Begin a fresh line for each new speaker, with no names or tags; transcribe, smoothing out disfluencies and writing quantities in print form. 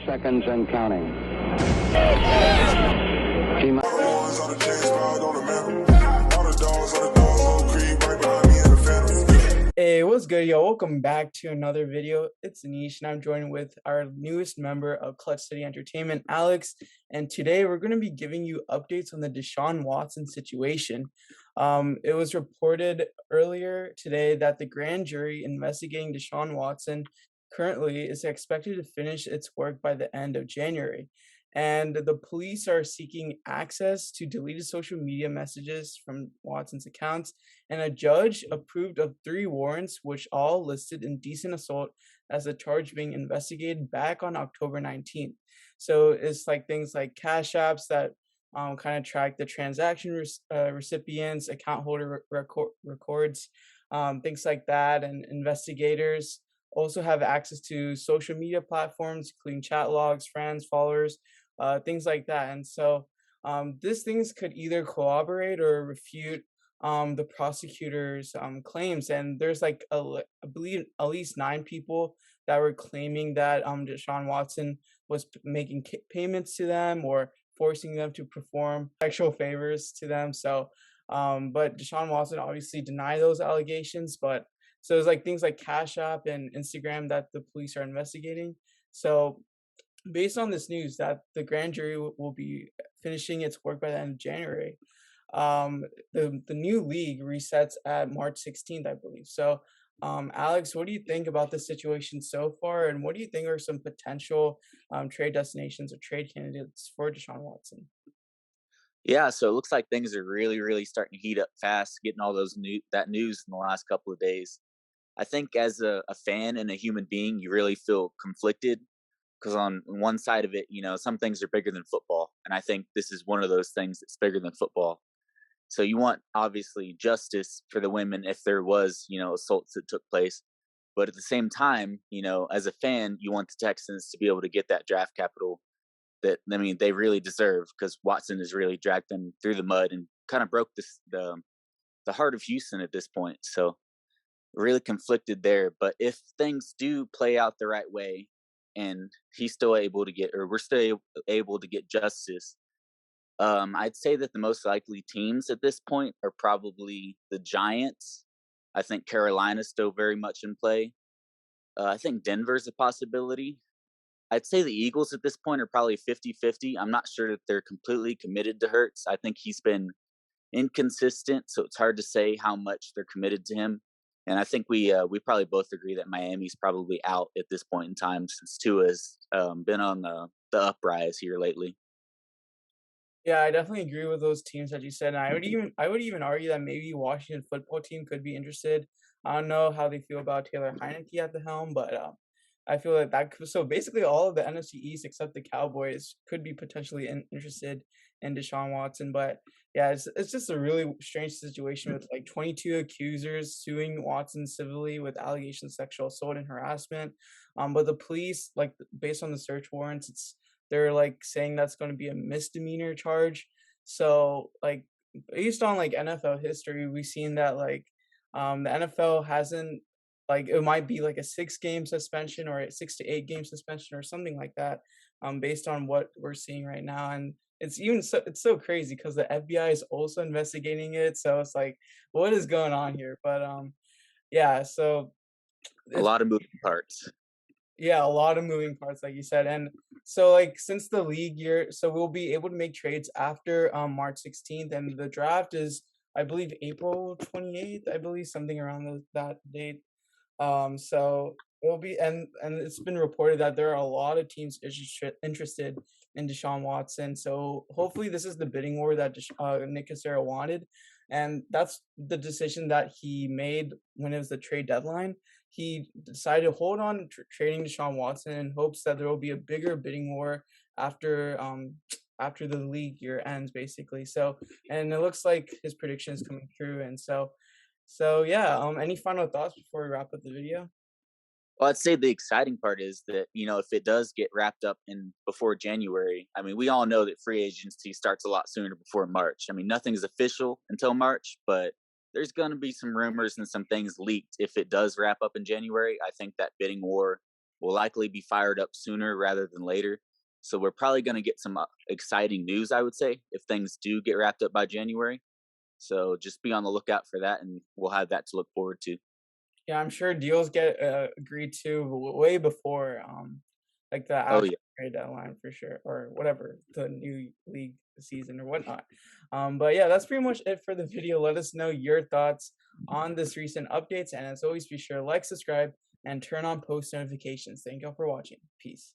30 seconds and counting.
Hey, what's good, yo? Welcome back to another video. It's Anish, and I'm joined with our newest member of Clutch City Entertainment, Alex. And today we're going to be giving you updates on the Deshaun Watson situation. It was reported earlier today that the grand jury investigating Deshaun Watson currently is expected to finish its work by the end of January. And the police are seeking access to deleted social media messages from Watson's accounts, and a judge approved of 3 warrants, which all listed indecent assault as a charge being investigated back on October 19th. So it's like things like cash apps that kind of track the transaction recipients, account holder records, things like that, and investigators also have access to social media platforms, including chat logs, friends, followers, things like that. And so these things could either corroborate or refute the prosecutor's claims. And there's like, I believe, at least 9 people that were claiming that Deshaun Watson was making payments to them or forcing them to perform sexual favors to them. So, but Deshaun Watson obviously denied those allegations. But so it's like things like Cash App and Instagram that the police are investigating. So based on this news that the grand jury will be finishing its work by the end of January, the new league resets at March 16th, I believe. So, Alex, what do you think about this situation so far, and what do you think are some potential trade destinations or trade candidates for Deshaun Watson?
Yeah, so it looks like things are really starting to heat up fast, getting all that news in the last couple of days. I think as a fan and a human being, you really feel conflicted because on one side of it, some things are bigger than football, and I think this is one of those things that's bigger than football. So you want obviously justice for the women if there was, assaults that took place, but at the same time, as a fan, you want the Texans to be able to get that draft capital that they really deserve because Watson has really dragged them through the mud and kind of broke the heart of Houston at this point. So really conflicted there. But if things do play out the right way and he's still able to get, or we're still able to get justice, I'd say that the most likely teams at this point are probably the Giants. I think Carolina's still very much in play. I think Denver's a possibility. I'd say the Eagles at this point are probably 50-50. I'm not sure that they're completely committed to Hurts. I think he's been inconsistent, so it's hard to say how much they're committed to him. And I think we probably both agree that Miami's probably out at this point in time since Tua's been on the uprise here lately.
Yeah, I definitely agree with those teams that you said. And I would even argue that maybe Washington football team could be interested. I don't know how they feel about Taylor Heineke at the helm, but I feel like so basically all of the NFC East except the Cowboys could be potentially interested in Deshaun Watson. But yeah, it's just a really strange situation with like 22 accusers suing Watson civilly with allegations of sexual assault and harassment. But the police, like based on the search warrants, they're like saying that's going to be a misdemeanor charge. So like based on like NFL history, we've seen that like the NFL hasn't, like it might be like a 6-game suspension or a 6 to 8 game suspension or something like that, based on what we're seeing right now. And it's so crazy because the FBI is also investigating it. So it's like, what is going on here? But yeah, so
A lot of moving parts.
yeah, a lot of moving parts, like you said. And so like since the league year, so we'll be able to make trades after March 16th, and the draft is, I believe, April 28th, I believe, something around that date. So it'll be, and it's been reported that there are a lot of teams interested in Deshaun Watson. So hopefully this is the bidding war that Nick Cassera wanted, and that's the decision that he made when it was the trade deadline. He decided to hold on trading Deshaun Watson in hopes that there will be a bigger bidding war after after the league year ends, basically. So, and it looks like his prediction is coming true. And so yeah, any final thoughts before we wrap up the video?
Well, I'd say the exciting part is that, if it does get wrapped up in before January, we all know that free agency starts a lot sooner before March. Nothing's official until March, but there's going to be some rumors and some things leaked if it does wrap up in January. I think that bidding war will likely be fired up sooner rather than later. So we're probably going to get some exciting news, I would say, if things do get wrapped up by January. So just be on the lookout for that, and we'll have that to look forward to.
Yeah, I'm sure deals get agreed to way before like the
Oh
actual
yeah,
trade deadline for sure, or whatever the new league season or whatnot. But yeah, that's pretty much it for the video. Let us know your thoughts on this recent updates, and as always, be sure to like, subscribe, and turn on post notifications. Thank y'all for watching. Peace.